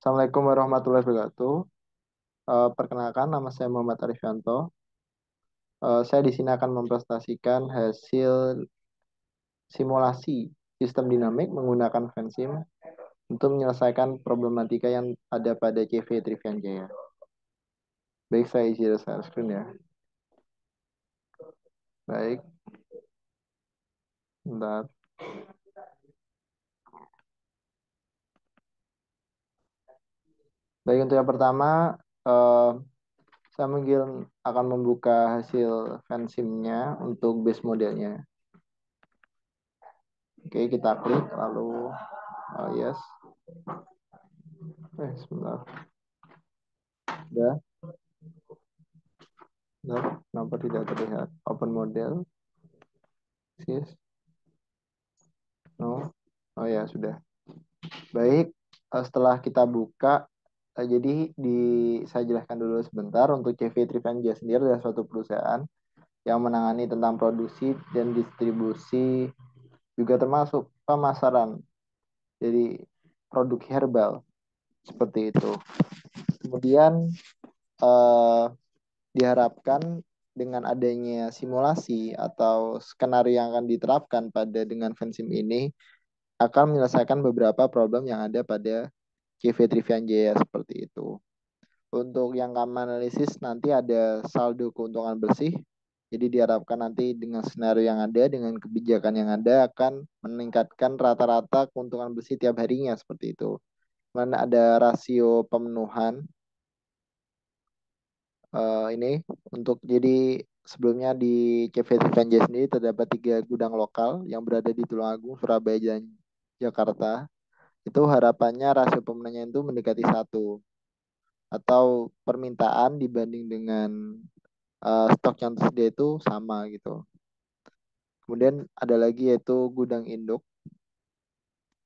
Assalamualaikum warahmatullahi wabarakatuh. Perkenalkan, nama saya Muhammad Arifianto. Saya di sini akan mempresentasikan hasil simulasi sistem dinamik menggunakan Vensim untuk menyelesaikan problematika yang ada pada CV Trivianjaya. Baik, saya isi share screen ya. Baik, bentar. Baik, untuk yang pertama, eh, saya mungkin akan membuka hasil Vensim-nya untuk base modelnya. Oke, kita klik, lalu yes. Sebentar. Udah. Nah, kenapa tidak terlihat? Open model, sis, no. Oh ya, sudah. Baik, setelah kita buka, jadi saya jelaskan dulu sebentar. Untuk CV Trivengia sendiri adalah suatu perusahaan yang menangani tentang produksi dan distribusi, juga termasuk pemasaran. Jadi produk herbal, seperti itu. Kemudian eh, diharapkan dengan adanya simulasi atau skenario yang akan diterapkan pada dengan Vensim ini akan menyelesaikan beberapa problem yang ada pada CV Trivianjaya seperti itu. Untuk yang kami analisis nanti ada saldo keuntungan bersih. Jadi diharapkan nanti dengan skenario yang ada, dengan kebijakan yang ada akan meningkatkan rata-rata keuntungan bersih tiap harinya seperti itu. Mana ada rasio pemenuhan ini untuk jadi sebelumnya di CV Trivianjaya sendiri terdapat 3 gudang lokal yang berada di Tulungagung, Surabaya, dan Jakarta. Itu harapannya rasio pemenangnya itu mendekati 1 atau permintaan dibanding dengan stok yang tersedia itu sama gitu. Kemudian ada lagi yaitu gudang induk.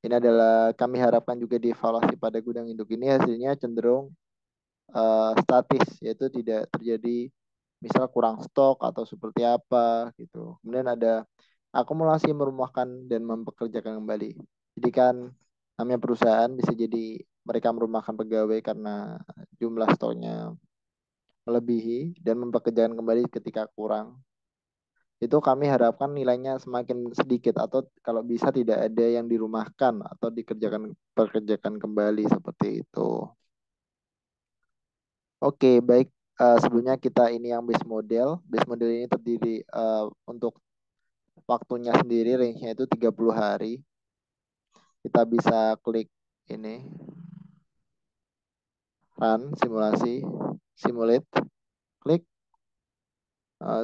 Ini adalah kami harapkan juga dievaluasi pada gudang induk ini hasilnya cenderung statis, yaitu tidak terjadi misal kurang stok atau seperti apa gitu. Kemudian ada akumulasi merumahkan dan mempekerjakan kembali. Jadi kan namanya perusahaan bisa jadi mereka merumahkan pegawai karena jumlah stoknya melebihi dan mempekerjakan kembali ketika kurang. Itu kami harapkan nilainya semakin sedikit atau kalau bisa tidak ada yang dirumahkan atau dikerjakan pekerjakan kembali seperti itu. Oke, baik. Sebelumnya kita ini yang base model. Base model ini terdiri untuk waktunya sendiri range-nya itu 30 hari. Kita bisa klik ini run simulasi simulate. Klik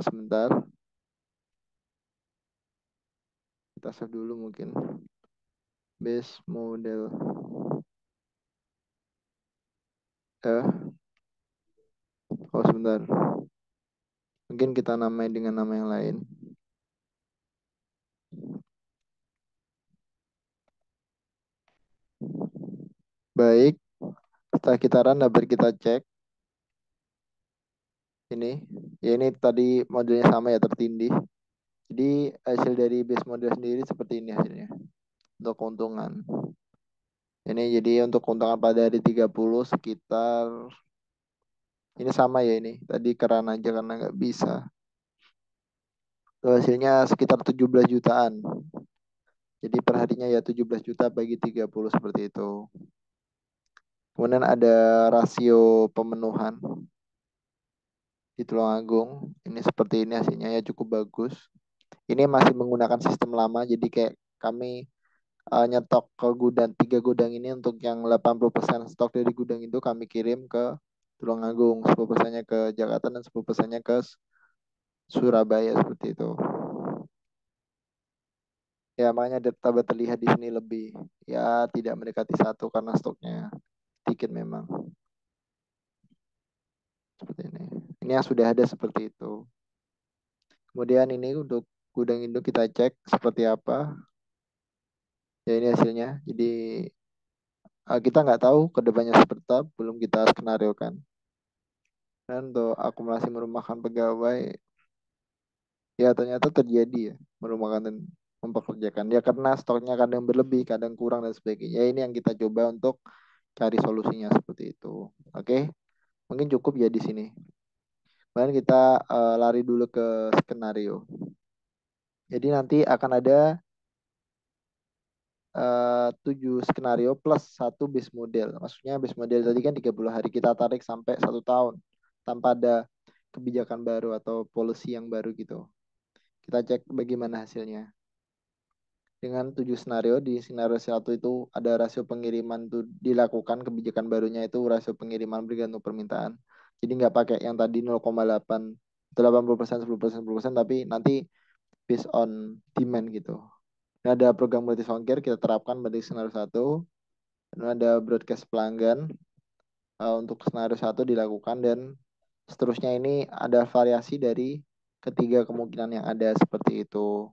sebentar. Kita save dulu mungkin. Base model. Oh sebentar. Mungkin kita namai dengan nama yang lain. Baik, setelah kita run, dapat kita cek. Ini, ya ini tadi modelnya sama ya, tertindih. Jadi hasil dari base model sendiri seperti ini hasilnya. Untuk keuntungan. Ini jadi untuk keuntungan pada hari 30 sekitar, ini sama ya ini. Tadi keran aja karena nggak bisa. Hasilnya sekitar 17 jutaan. Jadi perharinya ya 17 juta bagi 30 seperti itu. Kemudian ada rasio pemenuhan di Tulungagung. Ini seperti ini hasilnya ya cukup bagus. Ini masih menggunakan sistem lama, jadi kayak kami nyetok ke gudang 3 gudang ini untuk yang 80% stok dari gudang itu kami kirim ke Tulungagung, 10%-nya ke Jakarta dan 10%-nya ke Surabaya seperti itu. Ya makanya dapat terlihat di sini lebih ya tidak mendekati 1 karena stoknya sedikit memang seperti ini. Ini yang sudah ada seperti itu. Kemudian ini untuk gudang induk kita cek seperti apa. Ya ini hasilnya. Jadi kita nggak tahu kedepannya seperti apa, belum kita skenario kan. Dan untuk akumulasi merumahkan pegawai, ya ternyata terjadi ya, merumahkan dan mempekerjakan. Ya karena stoknya kadang berlebih, kadang kurang dan sebagainya. Ya, ini yang kita coba untuk cari solusinya seperti itu. Oke, mungkin cukup ya di sini. Kemudian kita lari dulu ke skenario. Jadi nanti akan ada 7 skenario plus satu base model. Maksudnya base model tadi kan 30 hari, kita tarik sampai 1 tahun tanpa ada kebijakan baru atau policy yang baru gitu. Kita cek bagaimana hasilnya. Dengan 7 skenario, di skenario 1 itu ada rasio pengiriman tuh dilakukan, kebijakan barunya itu rasio pengiriman bergantung permintaan. Jadi nggak pakai yang tadi 0,8 80%, 10%, 10%, tapi nanti based on demand gitu. Ini ada program gratis ongkir kita terapkan pada skenario 1. Dan ada broadcast pelanggan untuk skenario 1 dilakukan, dan seterusnya ini ada variasi dari ketiga kemungkinan yang ada seperti itu.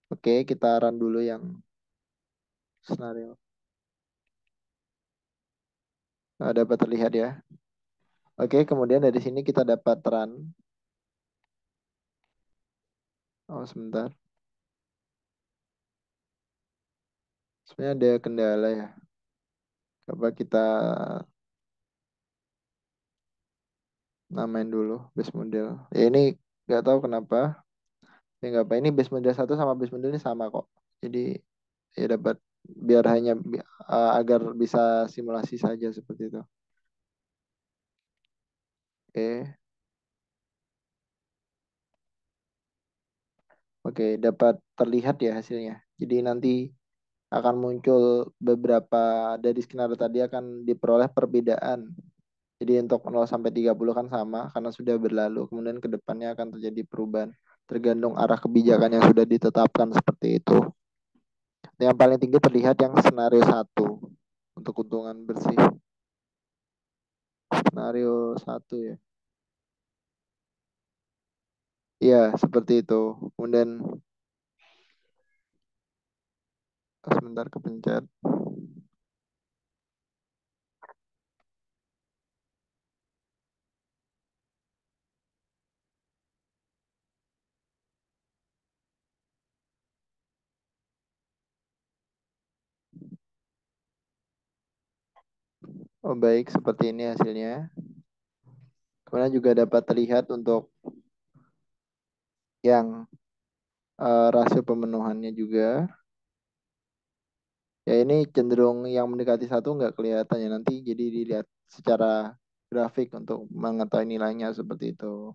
Oke, kita run dulu yang skenario. Dapat terlihat ya. Oke, kemudian dari sini kita dapat run. Oh, sebentar. Sebenarnya ada kendala ya. Coba kita namain dulu base model. Ya ini nggak tahu kenapa. Ya nggak apa. Ini base model satu sama base model ini sama kok. Jadi ya dapat, biar hanya agar bisa simulasi saja seperti itu. Oke. Oke, dapat terlihat ya hasilnya. Jadi nanti akan muncul beberapa dari skenario tadi akan diperoleh perbedaan. Jadi untuk 0 sampai 30 kan sama karena sudah berlalu. Kemudian ke depannya akan terjadi perubahan tergantung arah kebijakan yang sudah ditetapkan seperti itu. Yang paling tinggi terlihat yang skenario 1 untuk keuntungan bersih. Skenario 1 ya. Iya, seperti itu. Kemudian sebentar kepencet. Oh baik, seperti ini hasilnya. Kemudian juga dapat terlihat untuk yang rasio pemenuhannya juga. Ya ini cenderung yang mendekati satu nggak kelihatan ya, nanti jadi dilihat secara grafik untuk mengetahui nilainya seperti itu.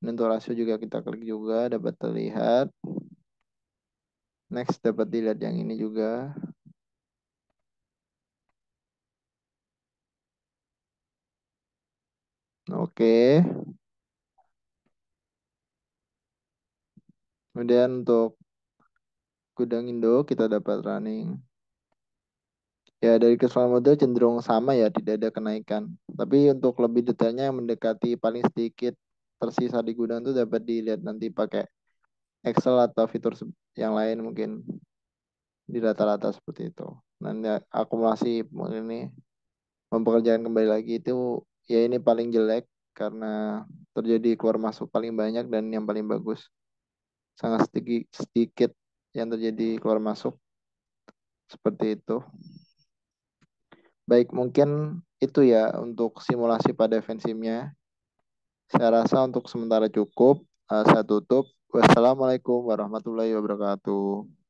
Dan untuk rasio juga kita klik juga dapat terlihat. Next dapat dilihat yang ini juga. Oke. Kemudian untuk gudang Indo kita dapat running. Ya dari keseluruhan model cenderung sama ya, tidak ada kenaikan. Tapi untuk lebih detailnya yang mendekati paling sedikit tersisa di gudang itu dapat dilihat nanti pakai Excel atau fitur yang lain mungkin di rata-rata seperti itu. Nanti akumulasi ini mempekerjakan kembali lagi itu ya ini paling jelek karena terjadi keluar masuk paling banyak, dan yang paling bagus sangat sedikit, sedikit yang terjadi keluar masuk seperti itu. Baik, mungkin itu ya untuk simulasi pada fansimnya. Saya rasa untuk sementara cukup. Saya tutup. Wassalamualaikum warahmatullahi wabarakatuh.